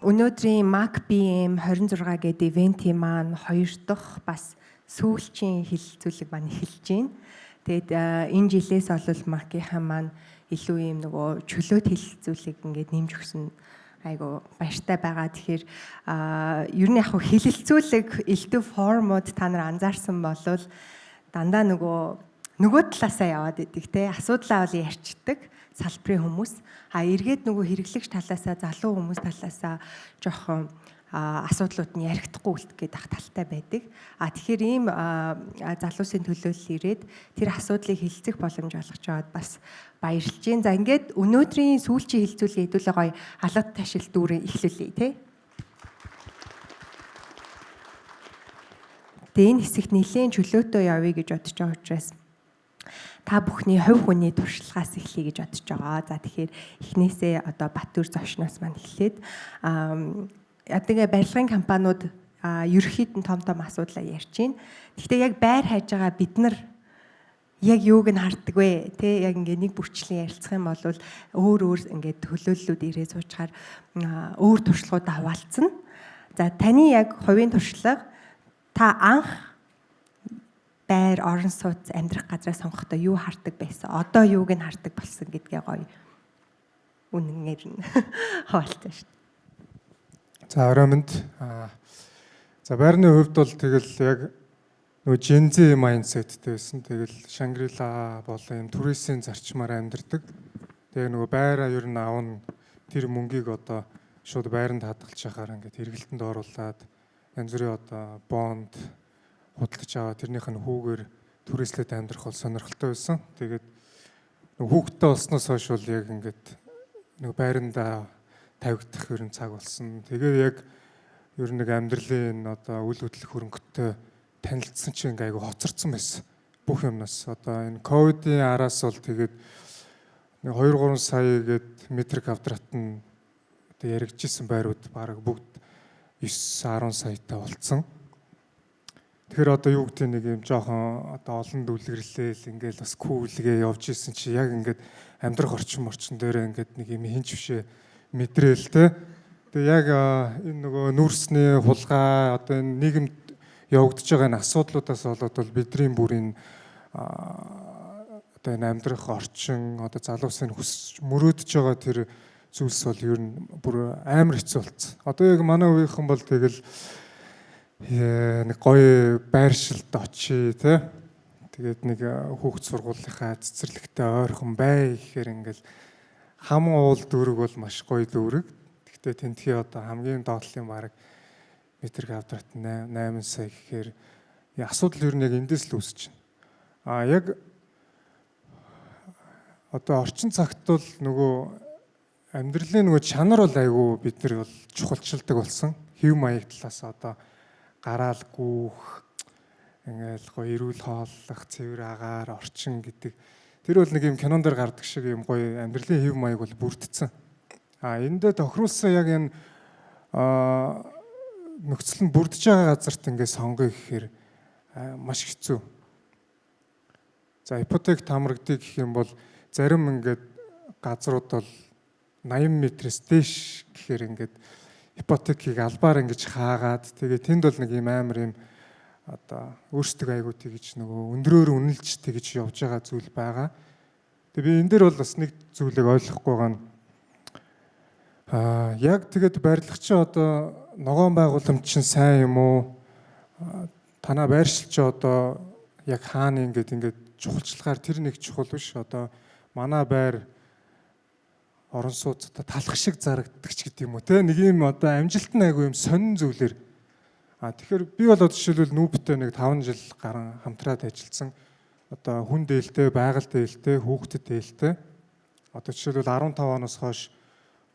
Өнөөдрийн Mac BM 26 гэдэг ивентийн маань 2 дахь бас сүүлчийн хилцүүлэг маань эхэлж байна. Тэгээд энэ жилээс олвол Mac-ийн маань илүү юм нөгөө чөлөөт хилцүүлэг ингээд нэмж өгсөн айгу баяртай байгаа. Тэгэхээр ер нь яг хилэлцүүлэг элдв формууд та нар анзаарсан болвол дандаа нөгөө талаасаа яваад идэг те асуудлаа бол ярьцдаг салбарын хүмүүс эргээд нөгөө хэрэглэгч талаасаа залуу хүмүүс талаасаа жоохон асуудлууд нь яригдахгүй үлдэх гэдэг талтай байдаг. Тэгэхээр ийм залуусын төлөөлөл ирээд тэр асуудлыг хилцэх боломж олгож аваад бас баярлж байна. За ингээд өнөөдрийн сүүлчийн хилцүүлгийн хэдүүлээ гоё алгад ташил дүүрэн эхлүүлье те. Энэ хэсэгт нэлээд чөлөөтэй явъя гэж бодож байгаа учраас та бүхний хувь хүний туршлагаас эхлэе гэж бодож байгаа. За тэгэхээр эхнээсээ одоо Батүр зочноос маань эхлээд тэгээ барилгын компаниуд ерөөхдөө том асуудлаа ярьж байна. Гэхдээ яг байр хайж байгаа бид нар яг юуг нь харддаг вэ? Тэ яг ингээ нэг бүрчлэн ярилцах юм бол өөр ингээ төлөөллүүд ирээ суучаар өөр туршлагуудаа хаваалцсан. За таны яг хувийн туршлага та анх байр орон сууц амьдрах газраа сонгохдоо юу хардаг байсан? Одоо юуг нь хардаг болсон гэдгээ гоё үнэнээр нь хаваалцсан шүү дээ. За ороймонд за байрны хувьд бол тэгэл яг нөгөө Gen Z mindsetтэй байсан. Тэгэл Shangri-La болон юм туристийн зарчмаар амьдардаг. Тэгээ нөгөө байраа ер нь аавн тэр мөнгийг одоо шууд байранд хадгалж яхаар ингээд эргэлтэнд оруулаад янз бүрийн одоо бонд худалдаж аваа тэрнийх нь хүүгээр түрээслээд амьдрах бол сонирхолтой байсан. Тэгээд нөгөө хүүхдтэй болсноос хойш бол яг ингээд нөгөө байрандаа тавигдах ер нь цаг болсон. Тэгээд яг ер нь нэг амьдралын одоо үйл хөдлөх хөрөнгөтэй танилцсан чинь ингээ айгу хоцорсон байсан. Бүх юмнаас одоо энэ ковидын араас бол тэгээд 2-3 сая гээд метр квадрат нь одоо яригдчихсэн байрууд бараг бүгд 9-10 саятай болцсон. Тэгэхээр одоо юу гэдэг нэг юм жоохон одоо олон дүлгэрлээл ингээл бас күүлгээ явж исэн чи яг ингээд амьдрах орчин дээр ингээд нэг юм хинч бишээ мэдрээл те. Тэгээ яг энэ нөгөө нүүрсний хулгай одоо энэ нийгэмд явагдаж байгаа энэ асуудлуудаас болоод бол бидний бүрийн одоо энэ амьдрах орчин одоо залуусын хүсч мөрөөдөж байгаа тэр зүйлс бол ер нь бүр амар хэцүү болцсон. Одоо яг манай үеийнхэн бол тэгэл нэг гоё байршилд очие те. Тэгээд нэг хүүхд сургуулийнхаа цэцэрлэгтээ ойрхон бай гэхээр ингээл хам уул дүүрэг бол маш гоё дүүрэг. Гэхдээ тентхий одоо хамгийн доотлын бараг метр квадрат 8 сая гэхээр асуудал ер нь яг эндээс л үүсэж байна. Яг одоо орчин цагт бол нөгөө амьдралын нөгөө чанар бол айгүй бид нар бол чухалчилдаг болсон. Хэв маяг талаас одоо гараал гүүх ингээл гоё эрүүл хооллох, цэвэр агаар, орчин гэдэг тэр бол нэг юм кинон дээр гардаг шиг юм гоё амьдралын хэв маяг бол бүрдсэн. Эндээ тохируулсан яг энэ нөхцөл нь бүрдэж байгаа газарт ингээд сонгоё гэхээр маш хэцүү. За ипотек тамрагдъя гэх юм бол зарим ингээд газрууд бол 80 метрээс дээш гэхээр ингээд ипотекийг албаар ингэж хаагаад тэгээ тэнд бол нэг юм амар юм одоо өөрсдөө айгуу тэгж нөгөө өндрөөр үнэлж тэгж явж байгаа зүйл байгаа. Тэгээ би энэ дээр бол бас нэг зүйлийг ойлгохгүй байгаа нь яг тэгээд барилгач одоо ногоон байгууламж чинь сайн юм уу? Танаа байршилч одоо яг хаана ингээд чухалчлагаар тэр нэг чухал биш. Одоо манай байр орон сууц одоо талах шиг зарагддаг ч гэдэг юм уу те. Нэг юм одоо амжилттай айгу юм сонин зүйлэр. Тэгэхээр би бол одоо жишээлбэл нүүбтэй нэг 5 жил гарan хамтраад ажилласан. Одоо хүн дээлтэй, байгаль дээлтэй, хүүхдэд дээлтэй. Одоо жишээлбэл 15 оноос хойш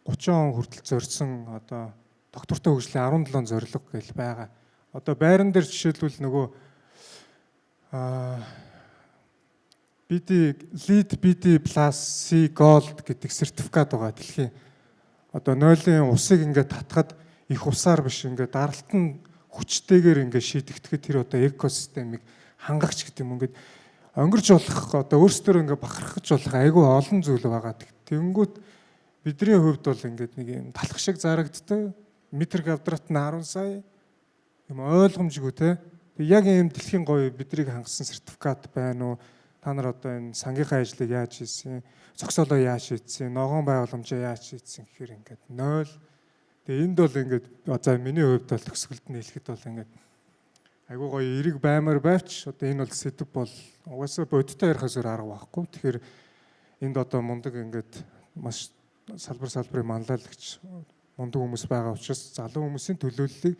30 он хүртэл зорьсон одоо доктортой хөгжлийн 17 зорилго гэл байгаа. Одоо байран дээр жишээлбэл нөгөө BD+ C Gold гэдэг сертификат байгаа дэлхийн. Одоо нойлын усыг ингээд татхад их усаар биш ингээд даралтан хүчтэйгээр ингээд шийдэгдэхэд тэр одоо экосистемийг хангахч гэдэг юм ингээд өнгөрч болох одоо өөрсдөө ингээд бахархаж болох айгүй олон зүйл байгаа. Тэнгүүт бидний хувьд бол ингээд нэг юм талах шиг зарагддаг. метр квадрат нь 10 сая юм ойлгомжгүй те. Яг ийм дэлхийн гоё бидрийг хангасан сертификат байна уу? Та нар одоо энэ сангийнхаа ажлыг яаж хийсэн? Зогсоолоо яаж хийсэн? Ногоон байгууламжаа яаж хийсэн гэхээр ингээд 0. Тэгээ энд бол ингээд за миний хувьд бол төгсгөлд нь хэлэхэд бол ингээд айгуу гоё эрэг баймаар байвч одоо энэ бол сэдв бол угаасаа бодиттой ярихаас өөр арга байхгүй. Тэгэхээр энд одоо мундаг ингээд маш салбарын манлайлагч мундаг хүмүүс байгаа учраас залуу хүмүүсийн төлөөллийг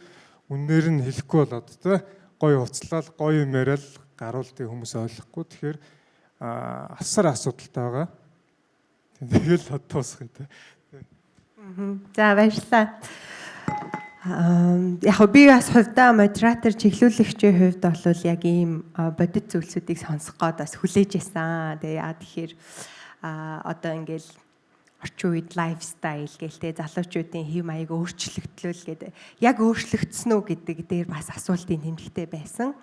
үнээр нь хэлэхгүй болоод те гоё уцлал гоё юм яриад гаруултыг хүмүүс ойлгохгүй. Тэгэхээр асар асуудалтай байгаа. Тэгэл дуусгая те. За баярлалаа. Яг би бас хувьдаа модератор чиглүүлэгчийн хувьд бол яг ийм бодит зүйлсүүдийг сонсох гээд бас хүлээж байсан. Тэгээ яа тэгэхээр одоо ингээл орчин үед лайфстайл гэлтэй залуучуудын хэв маяг өөрчлөгдлөл гэдэг яг өөрчлөгдсөн үү гэдэг дээр бас асуултын тэмдэгтэй байсан.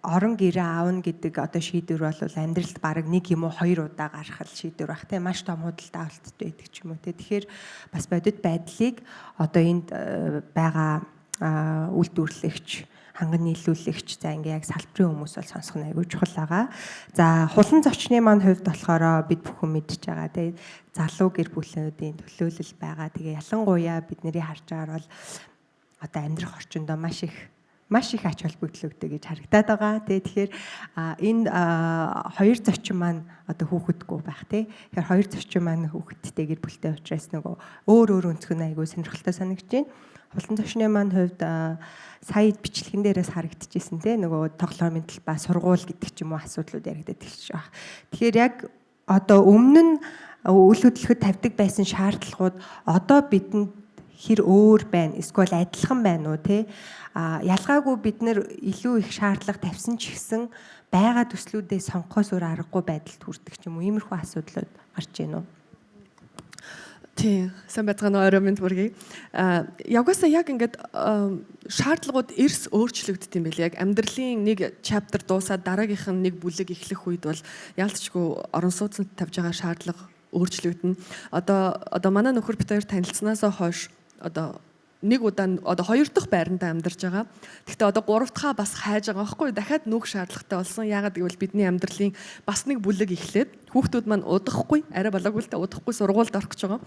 Орон гэрээ аавна гэдэг одоо шийдвэр бол амьдралд бараг 1 юм уу 2 удаа гарах шийдвэр баг те маш том худалдаа авалттай байдаг ч юм уу те. Тэгэхээр бас бодит байдлыг одоо энд байгаа үйлдвэрлэгч ханган нийлүүлэгч за ингээ яг салбарын хүмүүс бол сонсох нь аягүй чухал байгаа. За хулан зочны маань хувьд болохоор бид бүхэн мэдж байгаа. Тэгээ залуу гэр бүлүүдийн төлөөлөл байгаа. Тэгээ ялангуяа бидний харж байгаа бол одоо амьдрах орчиндөө маш их ач холбогдол өгдөг гэж харагдаад байгаа. Тэгэхээр энэ хоёр зочин маань одоо хүүхэдгүй байх тий. Тэгэхээр хоёр зочин маань хүүхэдтэй гэр бүлтэй учраас нөгөө өөр өнцгөн аягүй сонирхолтой санагдаж байна. Хулан зочны маань хувьд сая бичлэгэн дээрээс харагдчихсэн те нөгөө тоглоомын талбай сургууль гэдэг ч юм уу асуудлууд яригдаад хэлж байгаа. Тэгэхээр яг одоо өмнө нь үйл хөдлөхөд тавьдаг байсан шаардлагууд одоо бидэнд хэр өөр байна эсвэл адилхан байна уу те ялгаагүй бид нэр илүү их шаардлага тавьсан ч гэсэн байгаа төслүүдээ сонгохоос өөр аргагүй байдалд хүрдэг ч юм уу иймэрхүү асуудлууд гарч ийн үү? Тийм, сайн байцгаана орой минь бүргий. Явгасаа яг ингээд шаардлагууд эрс өөрчлөгддөг юм билээ. Яг амьдралын нэг чаптер дуусаад дараагийнх нь нэг бүлэг эхлэх үед бол ялцчгүй орон сууцнд тавьж байгаа шаардлага өөрчлөгдөнө. Одоо манай нөхөр бид хоёр танилцсанаасаа хойш одоо нэг удаа одоо 2 дахь байрандаа амьдарч байгаа. Гэхдээ одоо 3 дахьаа бас хайж байгаа байхгүй дахиад нүх шаардлагатай болсон. Яагаад гэвэл бидний амьдралын бас нэг бүлэг эхлээд хүүхдүүд маань удахгүй арай болоогүй л та удахгүй сургуульд орох гэж байгаа.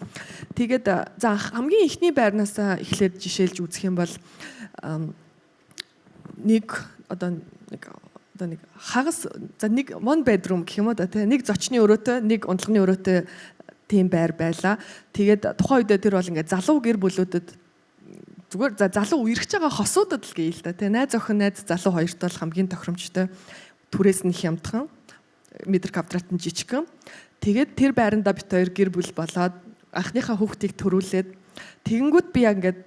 Тэгээд за хамгийн ихний байрнаасаа эхлээд жишээлж үзэх юм бол нэг хагас за нэг one bedroom гэх юм уу да тийм нэг зочны өрөөтэй нэг унтлагын өрөөтэй тийм байр байлаа. Тэгээд тухайн үедээ тэр бол ингээд залуу гэр бүлүүдэд зүгээр залуу үерхэж байгаа хосуудад л гээл та тий найз охин найз залуу хоёрт бол хамгийн тохиромжтой түрээс нь хямдхан метр квадрат нь жижигхэн тэгээд тэр байранда бит хоёр гэр бүл болоод анхныхаа хүүхдийг төрүүлээд тэгэнгүүт би яг ингээд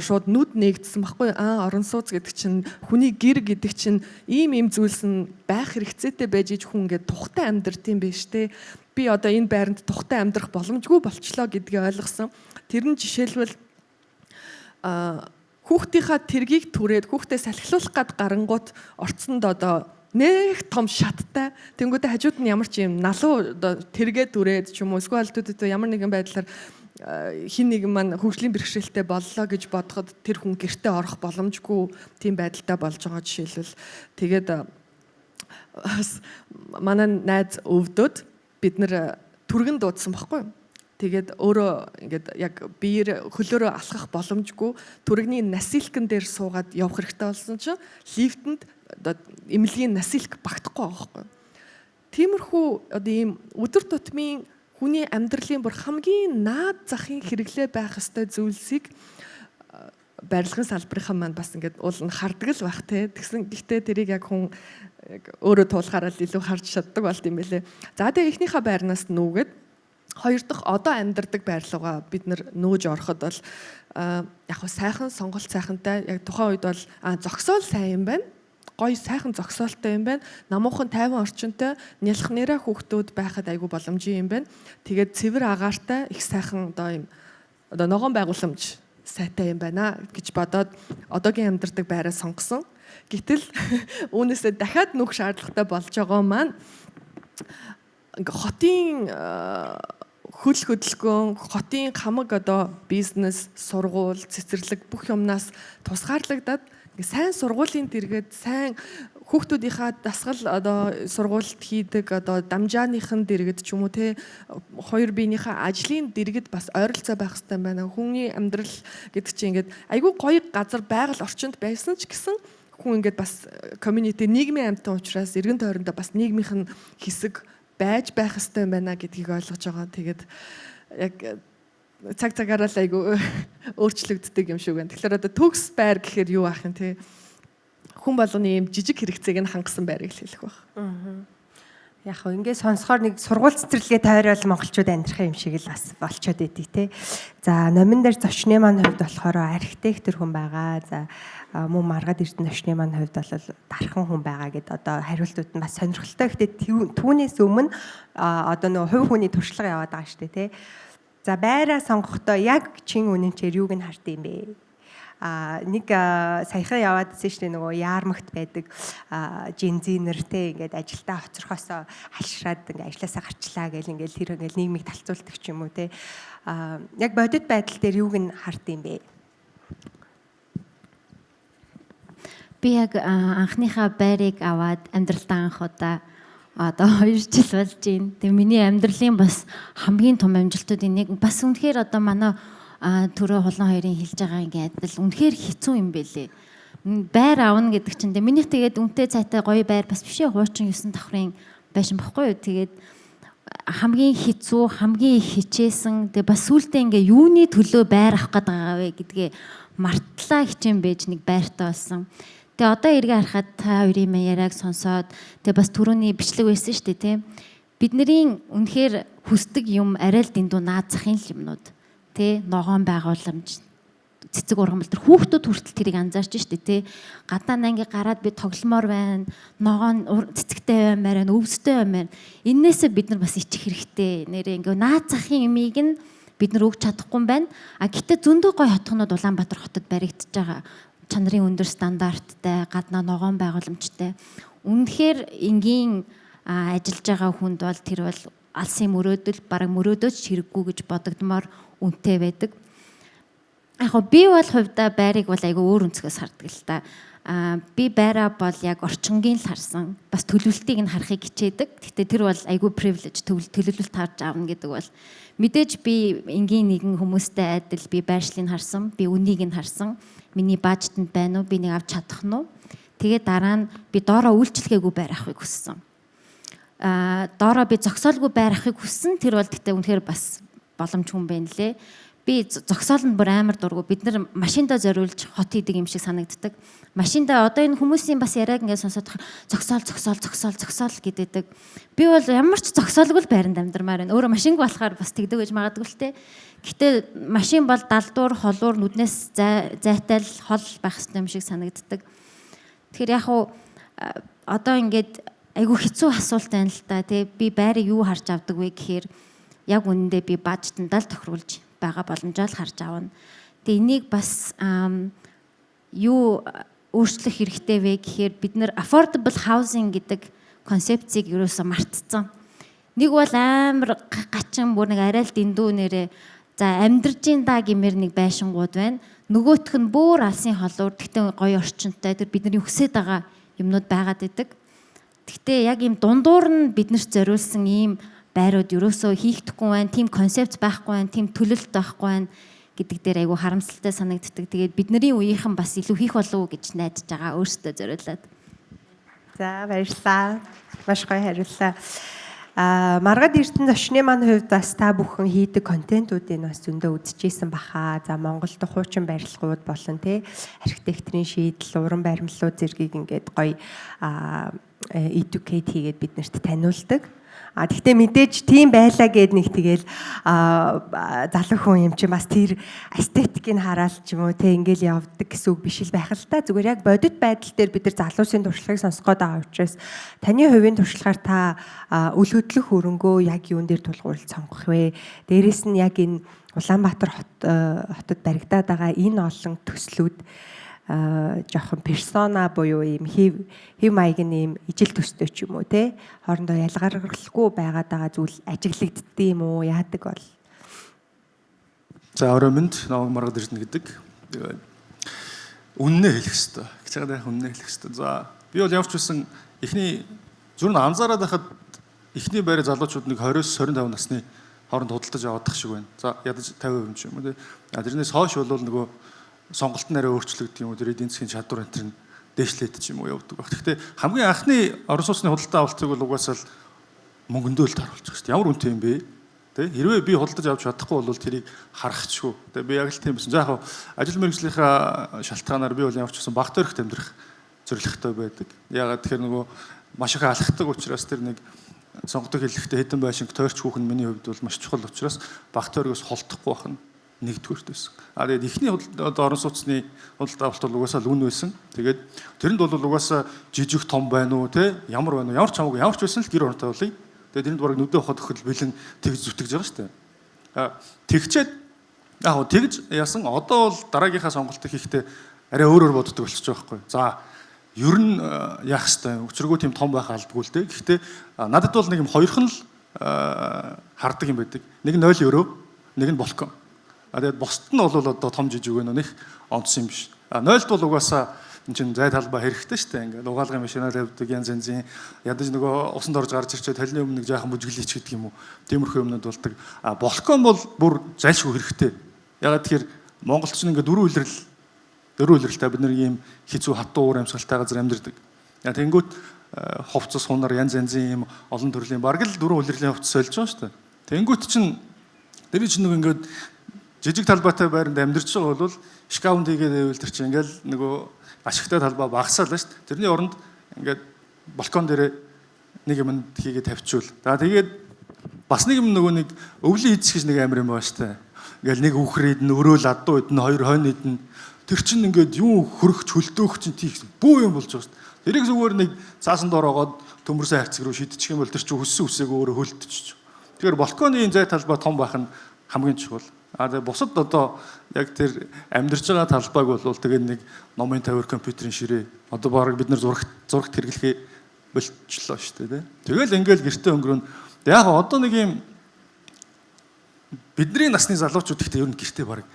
шууд нүд нээгдсэн баггүй орон сууц гэдэг чинь хүний гэр гэдэг чинь ийм зүйлс нь байх хэрэгцээтэй байж иж хүн ингээд тухтай амьдрт юм биш те би одоо энэ байранд тухтай амьдрах боломжгүй болчлоо гэдгийг ойлгосон тэр нь жишээлбэл хүүхдийнхаа тэргийг түрээд хүүхдээ салхилуулах гад гарангуут орцонд одоо нэг том шаттай тэнгүүдээ хажууд нь ямар ч юм налуу одоо тэргээ түрээд ч юм уу эсвэл ямар нэгэн байдлаар хин нэгэн маань хөгжлийн бэрхшээлтэй боллоо гэж бодоход тэр хүн гэртээ орох боломжгүй тийм байдалтай болж байгаа жишээлбэл тэгээд манай найз өвдөд бид нэр түргэн дуудсан баггүй. Тэгээд өөрөө ингээд яг биеэр хөлөөрөө алхах боломжгүй түргэний насилкэн дээр суугаад явах хэрэгтэй болсон чинь лифтэнд одоо эмнэлгийн насилк багтахгүй байгаа байхгүй. Тиймэрхүү одоо ийм өдөр тутмын хүний амьдралын бүр хамгийн наад захын хэрэглээ байх ёстой зүйлсийг барилгын салбарынхан маань бас ингээд уул нь хардаг л байх те. Гэхдээ тэрийг яг хүн өөрөө туулахаараа илүү харж чаддаг болт юм байлээ. За тэгээ эхнийхээ байрнаас нүүгээд хоёр дахь одоо амьдардаг байрлалгаа бид нөөж ороход бол яг хөө сайхан сонголт сайхантай яг тухайн үед бол зогсоол сайн юм байна. Гоё сайхан зогсоолтой юм байна. Намуухан тайван орчинтой нялх нэрэ хүүхдүүд байхад айгүй боломжийн юм байна. Тэгээд цэвэр агаартай их сайхан одоо ногоон байгууламж сайтай юм байна гэж бодоод одоогийн амьдардаг байраа сонгосон. Гэтэл үүнээсээ дахиад нүх шаардлагатай болж байгаа маань хотын хөл хөдөлгөөн, хотын хамаг одоо бизнес, сургууль, цэцэрлэг бүх юмнаас тусгаарлагдаад сайн сургуулийн дэргэд сайн хүүхдүүдийнхаа дасгал одоо сургуульд хийдэг одоо дамжааныхын дэргэд ч юм уу те хоёр биенийхээ ажлын дэргэд бас ойролцоо байх хэрэгтэй байна. Хүний амьдрал гэдэг чинь ингээд айгүй гоё газар байгаль орчинд байсан ч гэсэн хүн ингээд бас community нийгмийн амьтан учраас эргэн тойрондоо бас нийгмийнх нь хэсэг байж байх хэрэгтэй байна гэдгийг ойлгож байгаа. Тэгээд яг цаг цагаараа л айгүй өөрчлөгддөг юм шиг байна. Тэгэхээр одоо төгс байр гэхээр юу ах юм те хүн болгоны юм жижиг хэрэгцээг нь хангасан байрыг л хэлэх байх. Яг хөө ингээд сонсохоор нэг сургууль цэцэрлэгээ тойрол монголчууд амьдрах юм шиг л бас болчоод идэв те. За номин дээр зочны маань хувьд болохоор архитектор хүн байгаа. За мөн маргаад эрдэнэ зочны маань хувьд бол дархан хүн байгаа гэдээ одоо хариултууд нь бас сонирхолтой. Гэхдээ түүнээс өмнө одоо нөгөө хувь хүний туршлага яваад байгаа шүү дээ те. За байраа сонгохдоо яг чин үнэнчээр юуг нь хард юм бэ? Нэг саяхан яваад ирсэн шүү дээ нөгөө яармагт байдаг жинзинер те ингээд ажилдаа хоцорхосоо халшраад ингээд ажилласаа гарчлаа гэл ингээд тэр ингээд нийгмийг талцуулдаг ч юм уу те. Яг бодит байдал дээр юуг нь хард юм бэ? Би яг анхныхаа байрыг аваад амьдралдаа анх удаа одоо 2 жил болж байна. Тэгээ миний амьдралын бас хамгийн том амжилтуудын нэг бас үнэхээр одоо манай төрөө хулан хоёрын хэлж байгаа ингээд адил үнэхээр хэцүү юм бэлээ. Байр аавна гэдэг чинь минийх тэгээд үнэтэй цайтай гоё байр бас бишээ хуучин 9 давхрын байшин баггүй юу. Тэгээд хамгийн хэцүү, хамгийн их хичээсэн. Тэгээ бас сүултээ ингээ юуны төлөө байр авах гээд байгаа вэ гэдгээ мартлаа хичээн байж нэг байртаа болсон. Тэгээ одоо эргээ харахад та хоёрын яриаг сонсоод тэгээ бас түрүүний бичлэг байсан шүү дээ тийм. Бидний үнэхээр хүсдэг юм арай л дэндүү наазахын юмнууд. Тэ ногоон байгууламж цэцэг ургамал төр хүүхдүүд хүртэл тэрийг анзаарч штэ тэ гадаа анги гараад би тогломоор байна ногоон цэцэгтэй баймаар байна өвстэй баймаар эннээсээ бид нар бас ичих хэрэгтэй нэрээ ингээ наацахын юмыг нь бид нар өгч чадахгүй юм байна гэтээ зөндөө гой хотгонууд Улаанбаатар хотод баригдаж байгаа чанарын өндөр стандарттай гаднаа ногоон байгууламжтай үнэхээр энгийн ажиллаж байгаа хүнд бол тэр бол алсын мөрөөдөл бараг мөрөөдөөч хэрэггүй гэж бодогдмоор үнэтэй байдаг. Яг би бол хувьдаа байрыг бол айгүй өөр өнцгөөс хардаг л та. Би байраа бол яг орчингийн л харсан. Бас төлөвлөлтийг нь харахыг хичээдэг. Гэхдээ тэр бол айгүй privilege төлөвлөлт харж аавна гэдэг бол мэдээж би энгийн нэгэн хүмүүстэй адил би байршлыг харсан. Би үнийг нь харсан. Миний бажтанд байна уу? Би нэг авч чадах нь уу? Тэгээд дараа нь би доороо үйлчлэгээгүй байр авахыг хүссэн. Доороо би зогсоолгүй байр авахыг хүссэн. Тэр бол гэхдээ үнэхээр бас боломжгүй юм байна лээ. Би зогсоол нь бүр амар дургу. Бид нар машиндаа зориулж хот хийдэг юм шиг санагддаг. Машиндаа одоо энэ хүмүүсийн бас яриаг ингээд сонсоод зогсоол гэдэг. Би бол ямар ч зогсоолгүй л байранд амьдармаар байна. Өөрөө машинг болохоор бас тэгдэг гэж магадгүй л те. Гэтэ машин бол далдуур, холуур, нүднээс зайтай л хол байх хэрэгтэй юм шиг санагддаг. Тэгэхээр яг уу одоо ингээд айгүй хэцүү асуулт байна л та тий. Би байрыг юу харж авдаг вэ гэхээр яг үнэндээ би бажтандаа л тохируулж байгаа боломжоо л харж авна. Тэгээ энийг бас юу өөрчлөх хэрэгтэй вэ гэхээр бид нэр affordable housing гэдэг концепцийг ерөөсөө мартцсан. Нэг бол амар гачин бүр нэг арай л дэндүү нэрээ за амьдрж ин да гэмээр нэг байшингууд байна. Нөгөөх нь бүр алсын холуур тэгтээ гоё орчинтой тэр бидний хүсэж байгаа юмнууд байгаад идэг. Тэгтээ яг ийм дундуур нь биднэрт зориулсан ийм байрууд ерөөсөө хийхдэггүй байна, тийм концепт байхгүй байна, тийм төлөлт байхгүй байна гэдэг дээр айгүй харамсалтай санагддаг. Тэгээд бидний үеийнхэн бас илүү хийх болов уу гэж найдаж байгаа өөрсдөө зориулаад. За баярлалаа. Маш гоё хариуллаа. Маргаад эрдэнэ зочны маань хувьд бас та бүхэн хийдэг контентуудыг бас зөндөө үзчихсэн баха. За Монголд хуучин барилгууд болон тий архитектурын шийдэл, уран баримлууд зэргийг ингээд гоё educate хийгээд биднэрт таниулдаг. Гэхдээ мэдээж тийм байлаа гэд нэг тэгэл залуу хүн юм чи бас тэр эстетикийг хараал ч юм уу те ингээл явдаг гэсэн үг биш л байх л та. Зүгээр яг бодит байдал дээр бид нар залуусын туршлагыг сонсох гээд байгаа учраас таны хувийн туршлагаар та үл хөдлөх хөрөнгөө яг юун дээр тулгуурлаж сонгох вэ? Дээрээс нь яг энэ Улаанбаатар хотод баригдаад байгаа энэ олон төслүүд жоохон персона буюу ийм хэв маягийн ийм ижил төстэй ч юм уу те хоорондоо ялгархгүй байгаад байгаа зүйл ажиглагддсан юм уу яадаг бол. За орой минь намайг маргад ирнэ гэдэг. Тэгээд үннээ хэлэх хэрэгтэй. Гэж байгаа яг үннээ хэлэх хэрэгтэй. За би бол явж байсан эхний зүрх анзаараад байхад эхний байраа залуучууд нэг 20-25 насны хооронд худалдаж аваадах шиг байна. За ядаж 50% ч юм уу тий. Тэрнээс хойш бол нөгөө сонголт нараа өөрчлөгддөг юм уу тэр эдийн засгийн чадвар энэ дээшлээд ч юм уу явдаг баг. Гэхдээ хамгийн анхны орон сууцны худалдаа авалтыг бол угаасаа л мөнгөндөө л тааруулж байгаа шүү дээ. Ямар үнэтэй юм бэ? Тэ хэрвээ би худалдаж авч чадахгүй бол тэрийг харахчгүй. Тэ би яг л тийм байсан. За яг ажил мэргэжлийнхаа шалтгаанаар би бол явж гисэн багт өрхт амьдрах зорилготой байдаг. Ягаад тэгэхээр нөгөө маш их алхдаг учраас тэр нэг сонгодог хэлэхдээ хэдэн байшинг тойрч хүүхэн миний хувьд бол маш чухал учраас багт өргөөс холдохгүй байх нь нэгдүгээрт байсан. Тэгээд эхний орон сууцны худалдаа авалт бол угаасаа л үн байсан. Тэгээд тэрэнд бол угаасаа жижиг том байна уу те ямар байна уу ямар ч хамаагүй ямар ч байсан л гэр орнтой болъё. Тэгээд тэрэнд бараг нүдэ хот өхөл бэлэн тэгж зүтгэж байгаа шүү дээ. Тэгчээд яг хөө тэгж яасан одоо бол дараагийнхаа сонголтыг хийхдээ арай өөрөөр боддог болчихж байгаа байхгүй. За ер нь яах хэвээр өчргөө тийм том байх албагүй л дээ. Гэхдээ надад бол нэг юм хоёрхан л хардаг юм байдаг. Нэг нь 0 €, нэг нь балкон. Тэгээд бусд нь бол одоо том жижиг өгнө нэх онцсон юм биш. 0-д бол угаасаа энэ чинь зай талбай хэрэгтэй шүү дээ. Ингээд угаалгын машинаар явдаг янз янзын ядаж нөгөө усанд орж гарч ирчээ талны өмнө нэг жаахан бүжиглээч гэдэг юм уу. Тиймэрхүү юмнууд болдог. Балкон бол бүр зайлшгүй хэрэгтэй. Ягаад тэгэхээр монголч нь ингээд дөрвөн үлрэлтэй бид нар ийм хизүү хатуу уур амьсгалтай газар амьдардаг. Тэнгүүт хувцас хунаар янз янзын ийм олон төрлийн бараг л дөрвөн үлрэлийн хувцас сольж байгаа шүү дээ. Тэнгүүт чинь тэр чинь нэг ингээд жижиг талбайтай байранд амьдарч байгаа бол шкафнд хийгээд байвал тэр чинь ингээл нөгөө ашигтай талбай багасаал шүү дээ. Тэрний оронд ингээд балкон дээр нэг юм хийгээд тавьчвал. За тэгээд бас нэг юм нөгөө нэг өвлийн эдс гэж нэг амир юм байна шүү дээ. Ингээл нэг үхрээд нь өрөөл адуу идэн хоёр хойно идэн тэр чинь ингээд юу хөрөгч хөлдөөх чинь тийх бүү юм болж байгаа шүү дээ. Тэрийг зүгээр нэг цаасан доор огоод төмөрсөн хайрцаг руу шидчих юм бол тэр чинь өссөн үсээг өөрөө хөлдөж. Тэгэхээр балконы зай талбай том байх нь хамгийн чухал. Тэгээд бусад одоо яг тэр амьдарч байгаа талбайг бол тэгээд нэг номын тавир компьютерийн ширээ одоо баг бид нар зурагт хэрэглэхээ болчихлоо шүү дээ. Тэгэл ингээл гэртээ өнгөрөн. Яг одоо нэг юм бидний насны залуучууд ихтэй ер нь гэртээ баг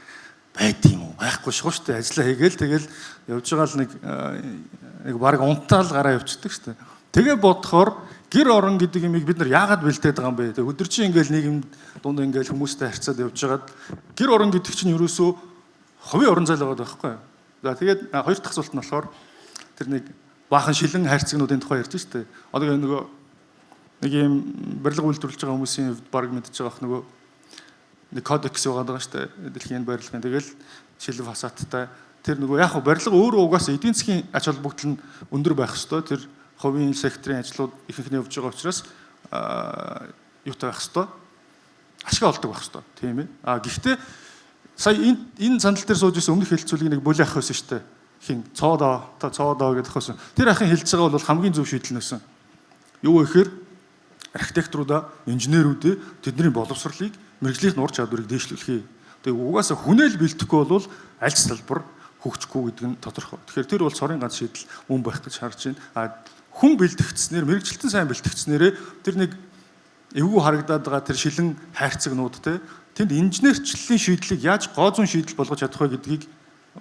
байд юм уу? Байхгүй шүү дээ. Ажиллаа хийгээл тэгэл явж байгаа л нэг баг унтаал гараа явчихдаг шүү дээ. Тэгээ бодохоор гэр орон гэдэг юмыг бид нар яагаад бэлдээд байгаа юм бэ? Тэгээ өдөр чинь ингээл нийгэм дунд ингээл хүмүүстэй харьцаад явж байгаад гэр орон гэдэг чинь ерөөсөө хувийн орон зай л байгаа байхгүй юу? За тэгээд хоёр дахь асуулт нь болохоор тэр нэг баахан шилэн хайрцагнуудын тухай ярьж штэ. Одоо нөгөө нэг юм барилга үйлдвэрлэж байгаа хүмүүсийн хувьд баг мэдж байгаа нөгөө нэг кодекс байгаа штэ. Дэлхийн барилгын тэгэл шилэн фасадтай тэр нөгөө яг барилга өөрөө угаасаа эдийн засгийн ач холбогдол нь өндөр байх ёстой. Тэр хувийн секторын ажлууд ихэнх нь явж байгаа учраас юутай байх хэвээр ашиг олдог байх хэвээр тийм ээ. Гэхдээ сая энэ сандал дээр сууж исэн өмнөх хэлцүүлгийг нэг бүлээн ах байсан шүү дээ. Хин цоодоо гэдэг хөөсөн. Тэр ахын хэлж байгаа бол хамгийн зөв шийдэл нөсөн. Юу гэхээр архитекторуудаа, инженерүүдээ тэдний боловсролыг мэрэгжлийн ур чадварыг дээшлүүлэхээ. Тэгээ угаасаа хүнэл бэлтгэхгүй бол аль ч салбар хөгжихгүй гэдэг нь тодорхой. Тэгэхээр тэр бол цорын ганц шийдэл мөн байх гэж харж байна. Хүн бэлтгэгдснээр мэрэгчлэлтэн сайн бэлтгэгдснээрээ тэр нэг эвгүй харагдаад байгаа тэр шилэн хайрцагнууд тэнд инженерчлэлийн шийдлийг яаж гоо зүүн шийдэл болгож чадах вэ гэдгийг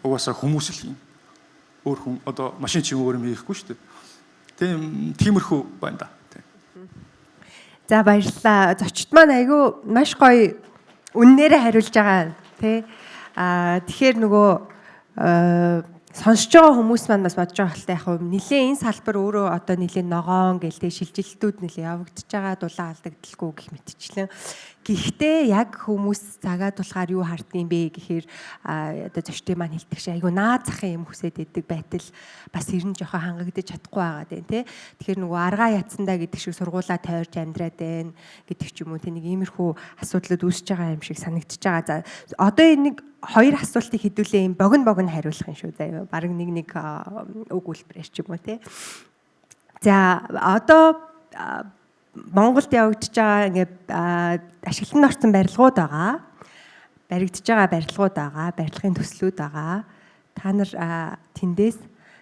угаасаа хүмүүс л юм. Өөр хүн одоо машин чинь өөр юм хийхгүй шүү дээ. Тиймэрхүү байна да. За баярлалаа. Зочд маань айгүй маш гоё үннээрээ хариулж байгаа тий. Тэгэхээр нөгөө сонсож байгаа хүмүүс маань бас бодож байгаа хэлтэй яг нилээ энэ салбар өөрөө одоо нилээ ногоон гээл тэг шилжилтүүд нилээ явагдаж байгаа дулаан алдагдaltaгүй гэх мэтчлэн гэхдээ яг хүмүүс цагаад тулахаар юу хардсан бэ гэхээр одоо зочдын маань хэлдэг шиг айгу наад захын юм хүсээд идэг байтал бас ер нь жоохон хангагдаж чадахгүй байгаад байна тий. Тэгэхээр нөгөө аргаа ятсандаа гэдэг шиг сургуулаа тойрч амьдраад байна гэдэг ч юм уу тий нэг иймэрхүү асуудлууд үүсэж байгаа юм шиг санагдчихж байгаа. За одоо энэ нэг хоёр асуултыг хэдүүлээ юм богино хариулах юм шүү дээ. Бараг нэг үг үлбэрээр ч юм уу тий. За одоо Монголд явагдаж байгаа ингээд ашиглан орсон барилгууд байгаа. Баригдаж байгаа барилгууд байгаа. Барилгын төслүүд байгаа. та нар тэндээс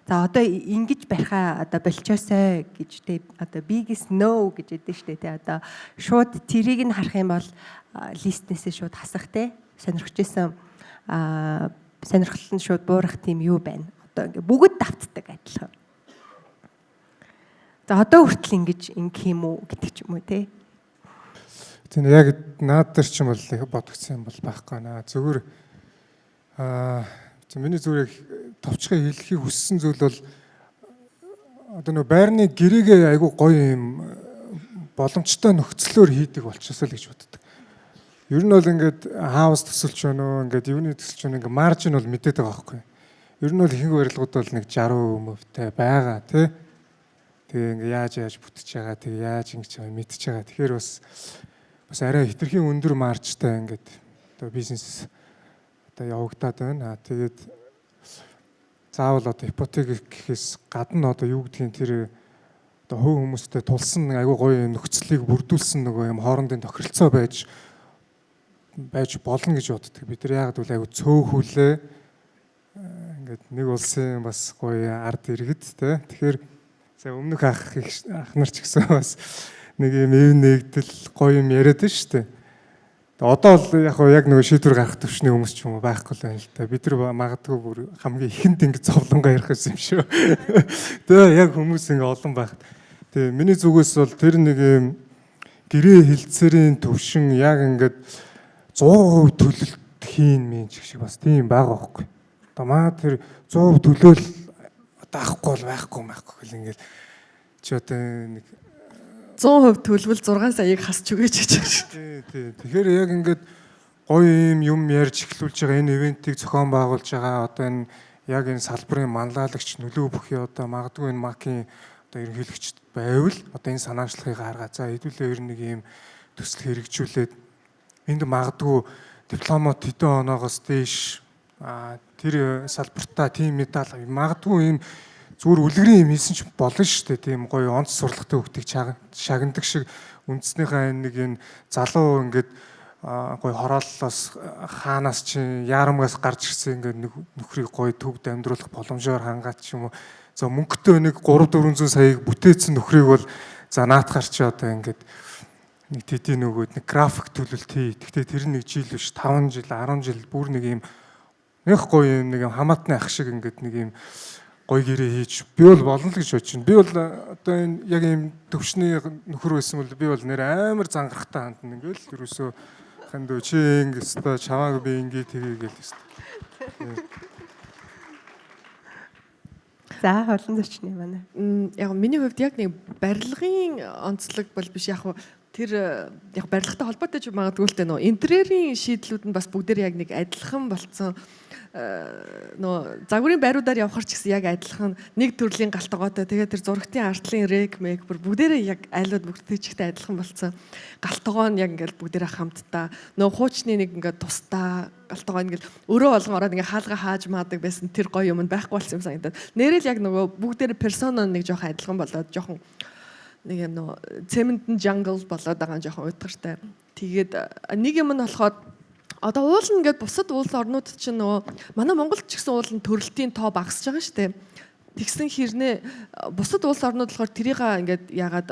за одоо ингэж барихаа одоо болчоосой гэж те одоо biggest no гэж яддаг штэ те одоо шууд тэрийг нь харах юм бол листнээсээ шууд хасах те сонирхож исэн сонирхол нь шууд буурах тийм юу байна. Одоо ингээ бүгд давтдаг адилхан. За одоо хүртэл ингэж ингэх юм уу гэдэг ч юм уу те. Тийм яг наад дээр ч юм бол бодогдсон юм бол байхгүй наа. Зүгээр миний зүгээр товчхон хэлхийг хүссэн зүйл бол одоо нөө байрны гэрээгээ айгүй гоё юм боломжтой нөхцлөөр хийдэг болчихсоо л гэж боддог. Ер нь бол ингээд хаус төсөлч өнөө ингээд юуны төсөлч өнөө ингээд маржин бол мэдээд байгаа байхгүй. Ер нь бол ихэнх барилгууд бол нэг 60% байгаа тий. Тэгээ ингээд яаж бүтэж байгаа тэгээ яаж ингэж байгаа мэдчихэж байгаа. Тэгэхээр бас арай хитрхийн өндөр маржтай ингээд одоо бизнес одоо явагдаад байна. Тэгээд заавал одоо ипотек гэхээс гадна одоо юу гэдгийг тэр одоо хувь хүмүүстэй тулсан айгүй гоё нөхцөлийг бүрдүүлсэн нөгөө юм хоорондын тохиролцоо байж болно гэж боддог. Бид нар яагаад гэвэл айгүй цөөхүүлээ ингээд нэг улсын бас гоё ард иргэд те. Тэгэхээр за өмнөх ах нар ч гэсэн бас нэг юм эв нэгдэл гоё юм яриад байна шүү дээ. Одоо л яг нөгөө шийдвэр гаргах төвчний хүмүүс ч юм уу байхгүй л байна л та. Бид нар магадгүй бүр хамгийн ихэнд ингэ зовлонгоо ярих гэсэн юм шүү. Тэгээ яг хүмүүс ингэ олон байхад. Тэгээ миний зүгээс бол тэр нэг юм гэрээ хилцээрийн төвшин яг ингээд 100% төлөлт хийн мэн шиг бас тийм байгаа байхгүй. Одоо маа тэр 100% төлөөл одоо авахгүй бол байхгүй гэл ингээд чи одоо нэг 100% төлбөл 6 саяыг хасч өгөөч гэж байна шүү дээ. Тий. Тэгэхээр яг ингээд гоё юм ярьж эхлүүлж байгаа энэ ивентийг зохион байгуулж байгаа одоо энэ яг энэ салбарын манлайлагч нөлөө бүхий одоо магадгүй энэ макийн одоо ерөнхийлөгчд байвал одоо энэ санаачлагыг гаргаа. За хэдүүлээ ер нь нэг юм төсөл хэрэгжүүлээд энд магадгүй дипломот хэдэн оноогоос дээш тэр салбартаа тийм медаль магадгүй юм зүгээр үлгэрийн юм хийсэн ч болно шүү дээ. Тийм гоё онц сурлагатай хөлтийг шагнадаг шиг үндснийхээ нэг энэ залуу ингээд гоё хорооллоос хаанаас чи яарамгаас гарч ирсэн ингээд нөхрийг гоё төвд амьдруулах боломжоор хангаад ч юм уу. За мөнгөтэй нэг 3-400 саяыг бүтээсэн нөхрийг бол за наатахар чи одоо ингээд нэг тэдийн нөгөөд нэг график төлөлт хий. Гэхдээ тэр нэг жил биш 5 жил 10 жил бүр нэг юм нэг гоё юм нэг хамаатны ах шиг ингээд нэг юм гоё гэрээ хийж би бол болно л гэж бодож байна. Би бол одоо энэ яг ийм төвшний нөхөр байсан бол би бол нэр амар зангарахтай хандна ингээл ерөөсөө хандуу чи ингэс та чамааг би ингээ тэргээл хэвчээ. За олон зочны манай. Яг миний хувьд яг нэг барилгын онцлог бол биш яг тэр яг барилгатай холбоотой ч магадгүй л дээ нөө интерьерийн шийдлүүд нь бас бүгдээр яг нэг адилхан болцсон. Нөө загварын байруудаар явхаар ч гэсэн яг адилхан нэг төрлийн галтгоотой тэгээд тэр зурагтын артлын рек мэг бүгдээрээ яг айлууд бүгдтэй чигтэй адилхан болцсон. Галтгоо нь яг ингээл бүгдээрээ хамтдаа нөө хуучны нэг ингээд тусдаа галтгоо ингээл өрөө болгон ороод ингээ хаалга хааж маадаг байсан тэр гоё юм байхгүй болсон юм санагдаад. Нэрэл яг нөгөө бүгдээрээ персона нэг жоохон адилхан болоод жоохон нэг юм нөө цементэн jungle болоод байгаа жоохон уйтгартай. Тэгээд нэг юм нь болохоор одоо уул нь ингээд бусад улс орнууд чинь нөгөө манай Монголд ч гэсэн уулын төрөлтийн тоо багасж байгаа шүү дээ. Тэгсэн хэрнээ бусад улс орнууд болохоор тэрийг ингээд ягаад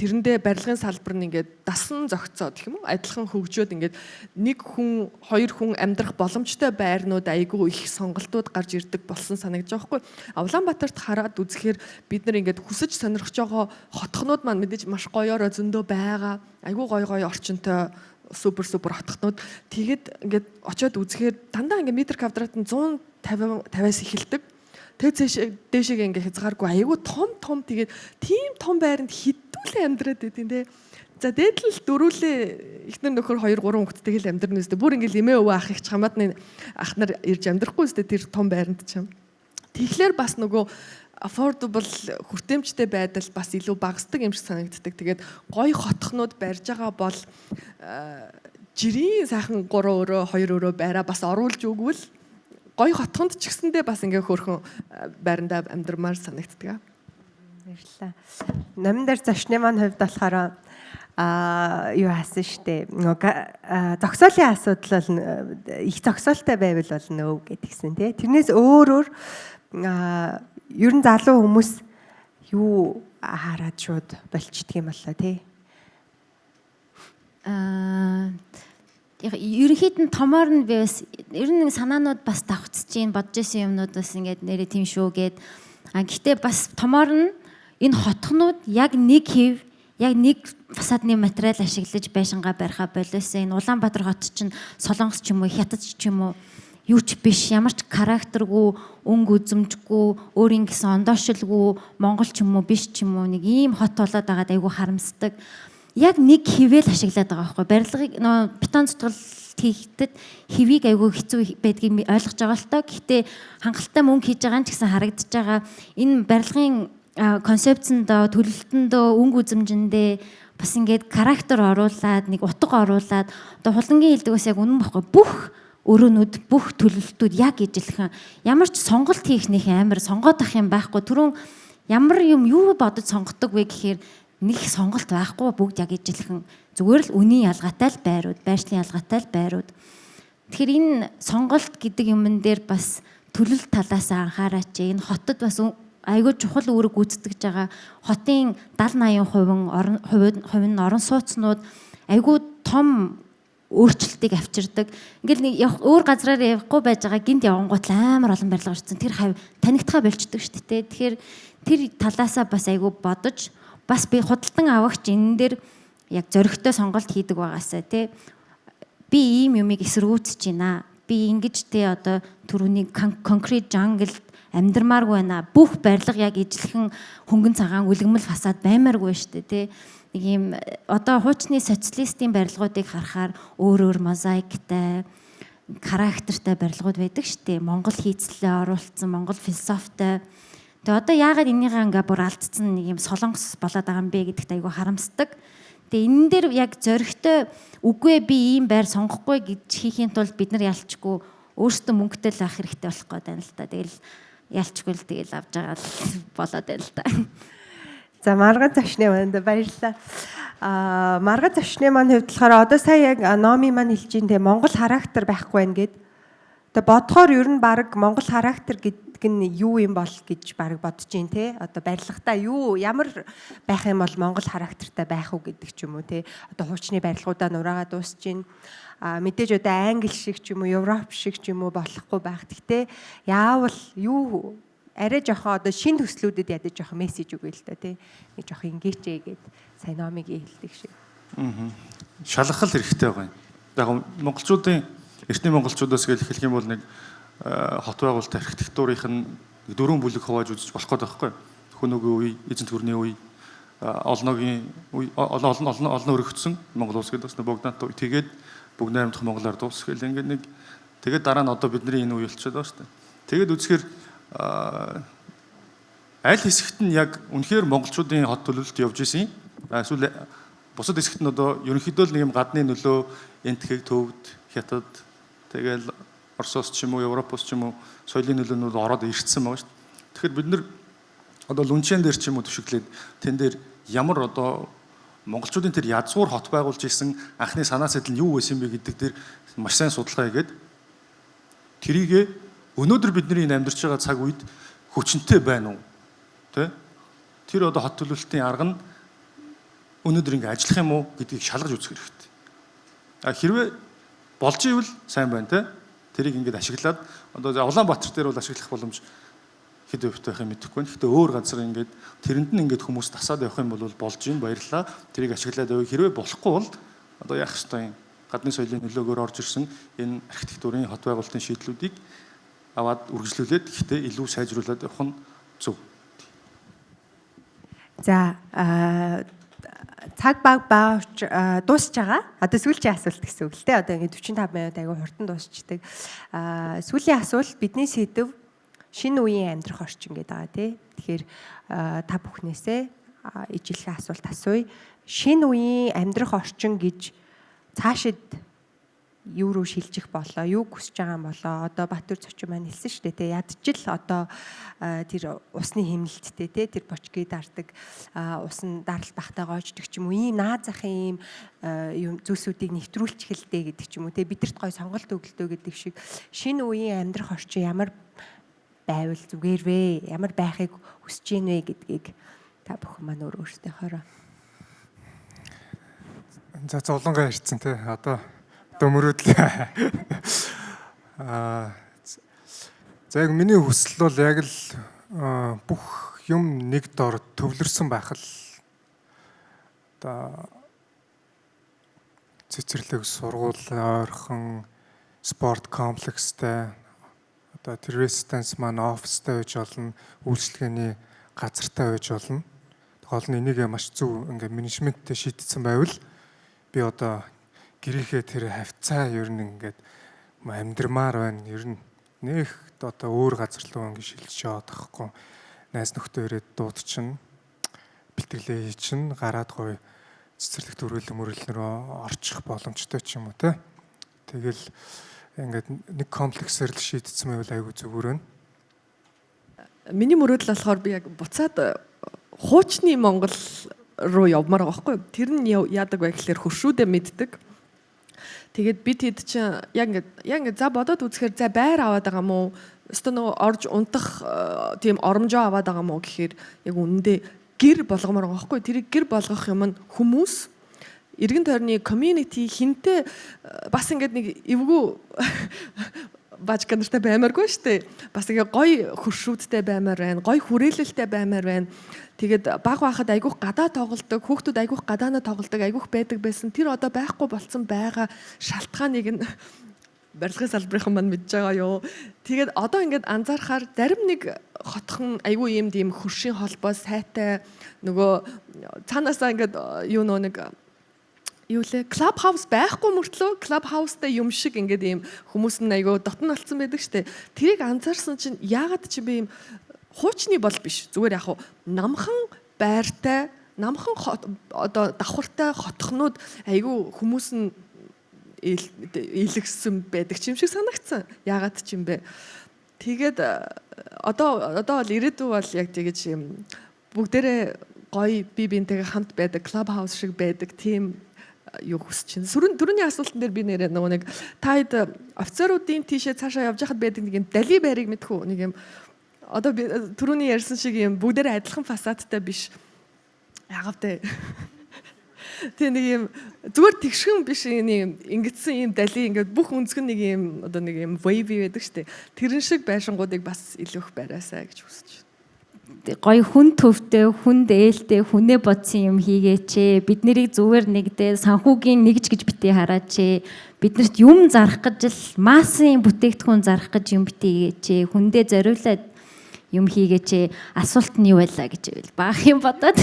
тэрэндээ барилгын салбар нь ингээд дасан зохицоод гэх юм уу адилхан хөгжөөд ингээд нэг хүн хоёр хүн амьдрах боломжтой байрнууд айгүй их сонголтууд гарч ирдэг болсон санагдаж байгаа хгүй. Улаанбаатарт хараад үзэхээр бид нар ингээд хүсэж сонирхож байгаа хотхнууд маань мэдээж маш гоёороо зөндөө байгаа. Айгүй гоё орчинтой супер хотхнууд тэгэд ингээд очиод үзэхээр дандаа ингээд метр квадрат нь 150-аас эхэлдэг. Тэгээд дээшээ ингээд хязгааргүй айгүй том тэгээд тийм том байранд хідүүлээ амьдраад байдیں۔ Тэ. За дээдл дөрүүлээ эхнэр нөхөр 2-3 хүүхэдтэйг л амьдрна үстэй. Бүр ингээд эмээ өвөө ах их чамаадны ах нар ирж амьдрахгүй үстэй тэр том байранд чам. Тэгэхээр бас нөгөө affordable хүртээмжтэй байдал бас илүү багасдаг юм шиг санагддаг. Тэгээд гоё хотхнууд барьж байгаа бол жирийн сайхан 3 өрөө 2 өрөө байраа бас оруулж өгвөл гоё хотхонд ч гэсэндээ бас ингээ хөөрхөн байрандаа амьдрмаар санагддаг. Баярлалаа. Номин дээр зочны маань хувьд болохоор юу хаасан штэ. Зогсоолын асуудал бол их зогсоолтой байвал бол нөө гэдгийгсэн тий. Тэрнээс өөрөөр ер нь залуу хүмүүс юу хараад шууд болчдөг юм болоо тий. Ерөнхийд нь томоор нь би бас ер нь санаанууд бас давхцж гин бодож исэн юмнууд бас ингээд нэрээ тийм шүү гээд гэхдээ бас томоор нь энэ хотхнууд яг нэг хэв яг нэг фасадны материал ашиглаж байшингаа барихаа болоосаа энэ Улаанбаатар хот чинь Солонгос ч юм уу Хятад ч юм уу юу ч биш ямар ч характергүй өнгө үзэмжгүй өөрийн гэсэн ондоошилгүй Монгол ч юм уу биш ч юм уу нэг ийм хот болоод байгаад айгүй харамсдаг яг нэг хэвэл ашиглаад байгаа байхгүй барилгыг бетон цутгал хийхдэд хэвийг айгүй хэцүү байдгийг ойлгож байгаа л тоо гэхдээ хангалттай мөнгө хийж байгаа нь ч гэсэн харагдаж байгаа энэ барилгын концепцэндөө төлөлтөндөө өнгө үзэмжиндээ бас ингээд характер оруулаад нэг утга оруулаад одоо хулангийн хэлдэг бас яг үнэн баггүй бүх өрөөнүүд бүх төлөлтүүд яг ижилхэн ямар ч сонголт хийх нэг амар сонгоод ах юм байхгүй түрүүн ямар юм юу бодож сонгодог вэ гэхээр нэг сонголт байхгүй бүгд яг ижилхэн зүгээр л үнийн ялгаатай л байрууд байршлын ялгаатай л байрууд тэгэхээр энэ сонголт гэдэг юмн дээр бас төлөлт талаас анхаараач энэ хотод бас айгүй чухал үүрэг гүйцэтгэж байгаа хотын 70-80% нь орон сууцнууд айгүй том өөрчлөлтийг авчирдаг. Ингээл нэг өөр газраар явахгүй байж байгаа гинт явангууд амар олон барилга орсон. Тэр хав танигдхаа болчдөг шүү дээ. Тэгэхээр тэр талаасаа бас айгүй бодож бас би худалдан авагч энэ дээр яг зөрөгтэй сонголт хийдэг байгаасаа тий. Би ийм юмыг эсэргүүцэж байна. Би ингэж тий одоо түрүүний конкрет жангл амьдрмааргүй байна. Бүх барилга яг ижилхэн хөнгөн цагаан үлгэмэл фасад баймааргүй шүү дээ тий. Нэг юм одоо хуучны социалистийн барилгуудыг харахаар өөр мозаиктай характертай барилгууд байдаг шүү дээ. Монгол хийцлээ оруулсан, Монгол философитой. Тэгээ одоо яагаад энийгээ ингээ бүр алдсан нэг юм солонгос болоод байгаа юм бэ гэдэгт айгүй харамсдаг. Тэгээ энэ дээр яг зөрөгтэй үгүй би ийм байр сонгохгүй гэж хийхийн тулд бид нар ялчгүй өөрсдөө мөнгөтэй л авах хэрэгтэй болох гээд байна л да. Тэгэл ялчгүй л тэгэл авч байгаа л болоод байна л да. За марган зочны манд баярлалаа. Марган зочны маань хувьд болохоор одоо сая яг номи маань хэлж ин тэ Монгол характер байхгүй байна гэд. Тэгээ бодохоор ер нь баг Монгол характер гэдэг нь юу юм бол гэж баг бодож ин тэ. Одоо барилгатаа юу ямар байх юм бол Монгол характертай байх уу гэдэг ч юм уу тэ. Одоо хуучны барилгуудаа нураагаа дуусч ин. Мэдээж одоо англи шиг ч юм уу Европ шиг ч юм уу болохгүй байх. Гэхдээ яавал юу арай жоохон одоо шинэ төслүүдэд ядаж жоохон мессеж өгөө л та тий. Нэг жоохон ингээчээ гээд сайн номыг хэлдэг шиг. Шалгахал хэрэгтэй байгаа юм. Яг монголчуудын эртний монголчуудаас гэж хэлэх юм бол нэг хот байгуулалт архитектурынх нь дөрвөн бүлэг хувааж үзэж болох гэдэг байхгүй. Хөнөөгийн үе, эзэнт гүрний үе, олногийн үе, олон өргөгдсөн Монгол улс гэдэг бас богднат үе. Тэгээд бүгд найрамдах монголоор дуусгал ингээд нэг тэгээд дараа нь одоо бидний энэ үе болчиход байгаа шүү дээ. Тэгээд үзэхээр аль хэсэгт нь яг үнэхээр монголчуудын хот төлөвлөлт явж исэн. Эсвэл бусад хэсэгт нь одоо ерөнхийдөө л нэг юм гадны нөлөө энтхийг төвд Хятад тэгэл Оросоос ч юм уу Европоос ч юм уу соёлын нөлөөнүүд ороод ирсэн байгаа шүү дээ. Тэгэхээр бид нар одоо Лүнчэн дээр ч юм уу төшөглөөд тэн дээр ямар одоо монголчуудын тэр язгуур хот байгуулж исэн анхны санаа сэтэл нь юу байсан бэ гэдэг дээр маш сайн судалгаа хийгээд тэрийгэ өнөөдөр бидний энэ амьдарч байгаа цаг үед хүчнэтэй байна уу? Тэ? Тэр одоо хот төлөвлөлтийн арга нь өнөөдөр ингэ ажиллах юм уу гэдгийг шалгаж үзэх хэрэгтэй. Хэрвээ болж ивэл сайн байна те. Тэрийг ингэж ашиглаад одоо Улаанбаатар дээр бол ашиглах боломж хэд өвт байх юм мэдэхгүй байна. Гэхдээ өөр газар ингэж тэрэнд нь ингэж хүмүүс тасаад явах юм бол болж юм баярлалаа. Тэрийг ашиглаад явъя. Хэрвээ болохгүй бол одоо яах ёстой юм? Гадны соёлын нөлөөгөөр орж ирсэн энэ архитектурын хот байгуулалтын шийдлүүдийг аваад үргэлжлүүлээд гэхдээ илүү сайжруулад явах нь зөв. За цаг баг дуусч байгаа. Одоо сүүлийн асуулт гэсэн үг л дээ. Одоо ингээд 45 минут аягүй хурдан дуусчдаг. Сүүлийн асуулт бидний сэдв шинэ үеийн амьдрах орчин гэдэг байгаа тий. Тэгэхээр та бүхнээсээ ижилхэн асуулт асууя. Шинэ үеийн амьдрах орчин гэж цаашид юу руу шилжих болоо, юу хүсэж байгаа юм болоо. Одоо Баатар зочин маань хэлсэн шүү дээ. Ядчил одоо тэр усны хэмнэлттэй тэр бочгийг дардаг, ус нь даралт бахтай гоождаг ч юм уу. Ийм наад захын ийм зүйлсүүдийг нэвтрүүлчих хэлдэг гэдэг ч юм уу. Бидэрт гой сонголт өгөлтөө гэдэг шиг шинэ үеийн амьдрах орчин ямар байвал зүгээр вэ? Ямар байхыг хүсэж гин вэ гэдгийг та бүхэн маань өөрсдийнхоороо. За зовлонгоо ярьсан тий. Одоо мөрөөдөл. За яг миний хүсэл бол яг л бүх юм нэг дор төвлөрсөн байх л одоо цэцэрлэг сургууль ойрхон спорт комплекстэй одоо резиденс маань офистай байж болно, үйлчлэгээний газартай байж болно. Гол нь энийг маш зөв ингээд менежменттэй шийдсэн байвал би одоо гэрийнхээ тэр хавцаа ер нь ингээд амьдрмаар байна. Ер нь нэх одоо өөр газар руу ингээд шилжиж яваад тахгүй. Найз нөхдөд ирээд дуудчихна. Бэлтгэлээ хийчихнэ. Гараад гоё цэцэрлэг төрүүлэн мөрөлнөрөө орчих боломжтой ч юм уу те. Тэгэл ингээд нэг комплексээр л шийдсэн байвал айгүй зүгээр байна. Миний мөрөөдөл болохоор би яг буцаад хуучны Монгол руу явмаар байгаа байхгүй. Тэр нь яадаг вэ гэхээр хөршүүдээ мэддэг. Тэгээд бид хэд чинь яг ингээд за бодоод үзэхээр за байр аваад байгаа мó өстө нөгөө орж унтах тийм оромжоо аваад байгаа мó гэхээр яг үнэндээ гэр болгомоор байгаа байхгүй. Тэрийг гэр болгох юм нь хүмүүс эргэн тойрны community хинтээ бас ингээд нэг эвгүй бажка нартай баймааргүй штэ. Бас ингээ гоё хөршүүдтэй баймаар байна. Гоё хүрээлэлтэй баймаар байна. Тэгээд баг байхад айгүйх гадаа тоглолдог, хүүхдүүд айгүйх гадаанаа тоглолдог, айгүйх байдаг байсан. Тэр одоо байхгүй болцсон байгаа шалтгааныг нь барилгын салбарын маань мэдж байгаа юу. Тэгээд одоо ингээд анзаархаар зарим нэг хотхон айгүй юм тийм хөршийн холбоо сайтай нөгөө цаанаасаа ингээд юу нэг юу лээ клуб хаус байхгүй мөртлөө клуб хаустай юм шиг ингээд ийм хүмүүс нь айгүй дотн болсон байдаг штэ. Тэрийг анзаарсан чинь яагаад чи би ийм хуучны бол биш. Зүгээр яг намхан байртай, намхан одоо давхартай хотхнууд айгүй хүмүүс нь илэгсэн байдаг ч юм шиг санагдсан. Яагаад ч юм бэ? Тэгээд одоо бол ирээдүй бол яг тэгэж юм бүгдээрээ гоё бие биентэйгээ хамт байдаг клуб хаус шиг байдаг тийм юу хүсэж байна. Түрүүний асуултан дээр би нэрээ нөгөө нэг таад офицеруудын тийшээ цаашаа явж хахад байдаг нэг юм дали байрыг мэдхүү нэг юм одоо би түрүүний ярьсан шиг юм бүгдээрээ адилхан фасадтай биш. Ягав тэ. Тэг нэг юм зүгээр тэгшхэн биш нэг ингэдсэн юм дали ингээд бүх өнцгөн нэг юм одоо нэг юм wavy байдаг штэ. Тэрэн шиг байшингуудыг бас илүү их бариасаа гэж хүсэж байна. Гоё хүн төвтэй, хүн дээлтэй, хүнээ бодсон юм хийгээч. Бид нарыг зүгээр нэгдээ санхүүгийн нэгж гэж битгий хараач. Биднэрт юм зарах гэж л массын бүтээгдэхүүн зарах гэж юм битгийгээч. Хүндээ зориулаад юм хийгээч. Асуулт нь юу байлаа гэж байл. Баах юм бодоод.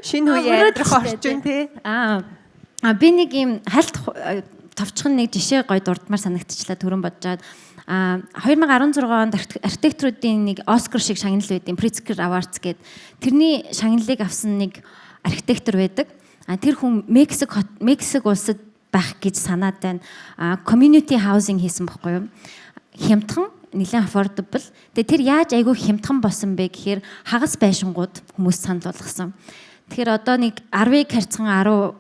Шинэ үеийн амьдрах орчин тий. Би нэг юм хальт товчхон нэг жишээ гоё дурдмаар санагдчихлаа түрэн бодожаад 2016 онд архитектуруудын нэг Оскар шиг шагнал байдیں۔ Pritzker Awards гэдэг. Тэрний шагналыг авсан нэг архитектор байдаг. Тэр хүн Мексик улсад байх гэж санаад байна. Community housing хийсэн байхгүй юу? Хямдхан, нэлээд affordable. Тэгээ тэр яаж айгүй хямдхан болсон бэ гэхээр хагас байшингууд хүмүүс санал болгосон. Тэгэхээр одоо нэг 10-ыг харьцан 10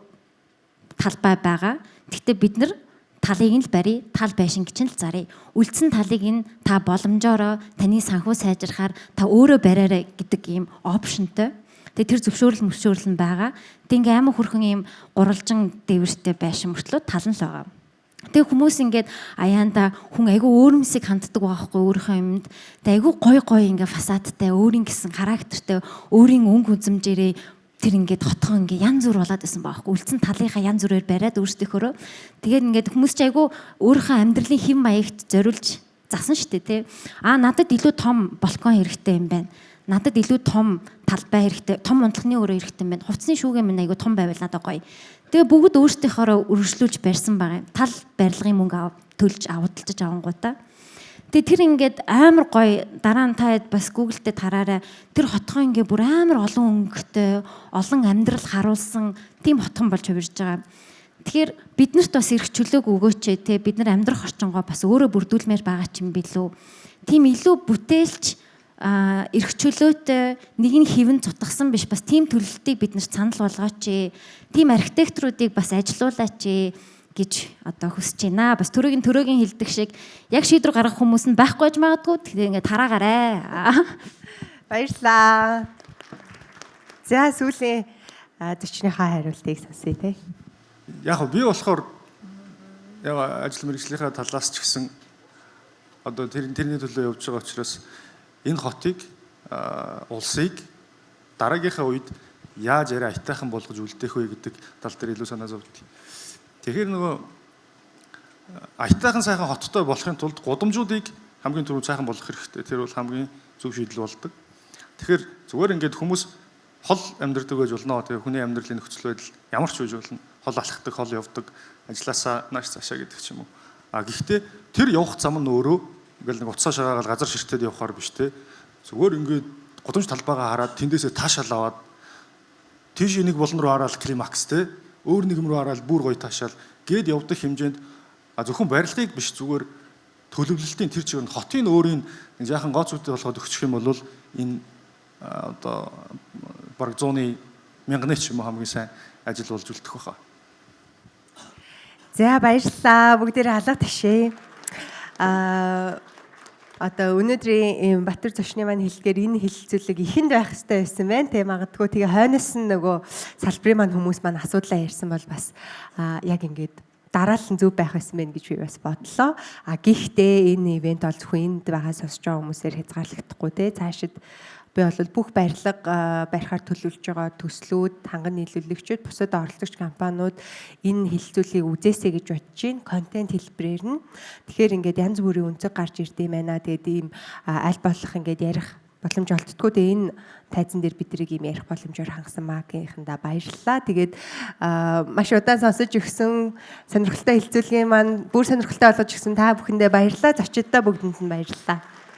талбай байгаа. Гэхдээ бид нар талыг нь л барья, тал байшин гэж нь л заръя. Үлдсэн талыг нь та боломжоор таны санхүү сайжрахаар та өөрөө бариарай гэдэг ийм опшнтой. Тэгээ тэр зөвшөөрөл нь байгаа. Тэг ингээм амар хөрхэн ийм гурвалжин дээвэртэй байшин мөртлөө тал нь л байгаа. Тэг хүмүүс ингээд аяанда хүн айгүй өөрмсийг ханддаг байхгүй өөрийнхөө юмд. Тэг айгүй гой ингээ фасадтай, өөрийн гэсэн характертай, өөрийн өнгө үзэмжээрээ тэр ингээд хотхон ингээ янз бүр болоод байсан байхгүй. Үлдсэн талынхаа янз бүрээр бариад өөрсдийнхөө. Тэгээд ингээд хүмүүс ч айгүй өөрийнхөө амьдралын хэм маягт зориулж засан штэ тий. Надад илүү том балкон хэрэгтэй юм байна. Надад илүү том талбай хэрэгтэй, том унтлагын өрөө хэрэгтэй юм байна. Хувцсны шүүгээ минь айгүй том байвал надад гоё. Тэгээ бүгд өөрсдийнхөө өргөжлүүлж барьсан байгаа юм. Тал барилгын мөнгө төлж авалталж авангуудаа. Тэгээ тэр ингээд амар гоё дараа нь та бас Google-тэй тараарай. Тэр хотхон ингээд бүр амар олон өнгөтэй, олон амьдрал харуулсан тийм хотхон болж хувирж байгаа. Тэгэхээр биднэрт бас эрх чөлөөг өгөөч те бид нар амьдрах орчингоо бас өөрөө бүрдүүлмээр байгаа ч юм билүү. Тийм илүү бүтээлч эрх чөлөөтэй нэг нь хэвэн цутгасан биш бас тийм төлөлтийг бид нар санал болгооч. Тийм архитекторуудыг бас ажилуулаач гэж одоо хүсэж байна. Бас төрөгийн хэлдэг шиг яг шийдвэр гаргах хүмүүс нь байхгүй байж магадгүй. Тэгэхээр ингээд тараагаарай. Баярлалаа. За сүүлийн зочныхаа хариултыг сонсъё те. Яг би болохоор яг ажил мэргэжлийнхаа талаас ч гэсэн одоо тэрний төлөө явж байгаа учраас энэ хотыг улсыг дараагийнхаа үед яаж яриа айтайхан болгож үлдээх вэ гэдэг тал дээр илүү санаа зовдгийг. Тэгэхээр нөгөө айтайхан сайхан хоттой болохын тулд гудамжуудыг хамгийн түрүү сайхан болгох хэрэгтэй. Тэр бол хамгийн зөв шийдэл болдог. Тэгэхээр зүгээр ингээд хүмүүс хол амьдрдаг байж болно. Тэгээ хүний амьдралын нөхцөл байдал ямар ч үеж болно. Хол алхдаг, хол явдаг, ажилласаа нааш цаашаа гэдэг ч юм уу. Гэхдээ тэр явах зам нь өөрөө ингээл нэг уцаа шагаагаал газар ширтээд явахаар биш те. Зүгээр ингээд гудамж талбайгаа хараад тэндээсээ таашаал аваад тийш нэг болон руу хараад климакс те. Өөр нэг юм руу хараад бүр гоё таашаал гээд явдаг хэмжээнд зөвхөн барилгыг биш зүгээр төлөвлөлтийн тэр чигээр нь хотын өөрийн нэг жаахан гоц үедээ болгоод өгчих юм бол энэ одоо бараг 100-ны 1000-ны ч юм уу хамгийн сайн ажил болж үлдэх байхаа. За баярлалаа. Бүгдээрээ алга ташээ. Одоо өнөөдрийн Батөр зочны маань хэлгээр энэ хэлэлцүүлэг ихэнд байх хэрэгтэй байсан байна. Тэ магадгүй тэгээ хойноос нь нөгөө салбарын маань хүмүүс маань асуудлаа ярьсан бол бас яг ингээд дараалал зөв байх байсан байх гэж би бас бодлоо. Гэхдээ энэ ивент бол зөвхөн энд байгаа сонсож байгаа хүмүүсээр хязгаарлагдахгүй те. Цаашид би бол бүх барилга барихаар төлөвлөж байгаа төслүүд, ханган нийлүүлэгчид, бусад оролцогч компаниуд энэ хэлэлцүүлгийг үзээсэй гэж бодож байна. Контент хэлбэрээр нь. Тэгэхээр ингээд янз бүрийн өнцөг гарч ирдэм байна. Тэгээд ийм аль болох ингээд ярих боломж олддггүй. Тэгээ энэ тайзан дээр бидрийг ийм ярих боломжоор хангасан магийнхандаа баярлалаа. Тэгээд маш удаан сонсож өгсөн сонирхолтой хэлэлцүүлгийн маань бүр сонирхолтой болгож өгсөн та бүхэндээ баярлалаа. Зочдтой бүгдэнд нь баярлалаа.